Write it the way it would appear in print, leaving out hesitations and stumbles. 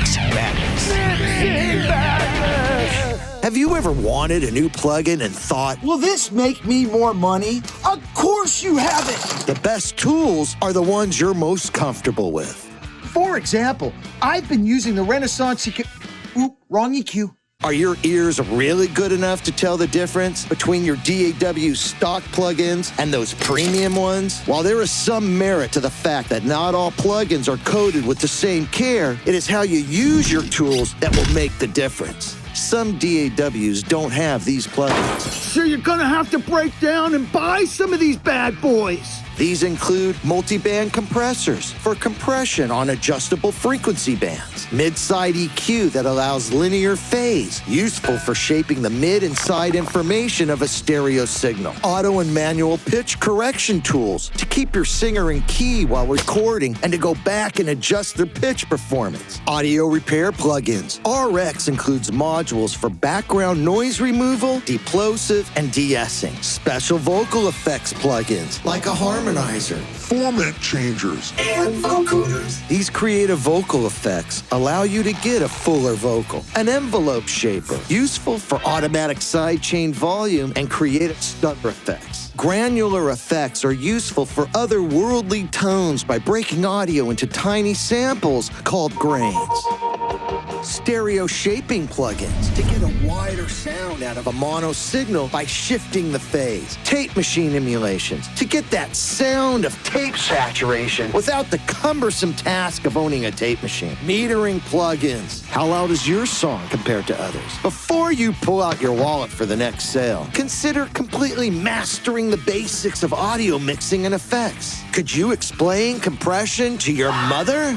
Mixing Madness. Have you ever wanted a new plugin and thought, will this make me more money? Of course you haven't! the best tools are the ones you're most comfortable with? For example, I've been using the Renaissance EQ. Oop, wrong EQ. Are your ears really good enough to tell the difference between your DAW stock plugins and those premium ones? While there is some merit to the fact that not all plugins are coded with the same care, it is how you use your tools that will make the difference. Some DAWs don't have these plugins. So you're gonna have to break down and buy some of these bad boys. These include multi-band compressors for compression on adjustable frequency bands, mid-side EQ that allows linear phase, useful for shaping the mid and side information of a stereo signal, auto and manual pitch correction tools to keep your singer in key while recording and to go back and adjust their pitch performance, audio repair plugins. RX includes modules for background noise removal, deplosive, and de-essing, special vocal effects plugins like a harmonizer, format changers, and vocoders. These creative vocal effects allow you to get a fuller vocal. An envelope shaper, useful for automatic sidechain volume and creative stutter effects. Granular effects are useful for otherworldly tones by breaking audio into tiny samples called grains. Stereo shaping plugins to get a wider sound out of a mono signal by shifting the phase. Tape machine emulations to get that sound of tape saturation without the cumbersome task of owning a tape machine. Metering plugins. How loud is your song compared to others? Before you pull out your wallet for the next sale, consider completely mastering the basics of audio mixing and effects. Could you explain compression to your mother?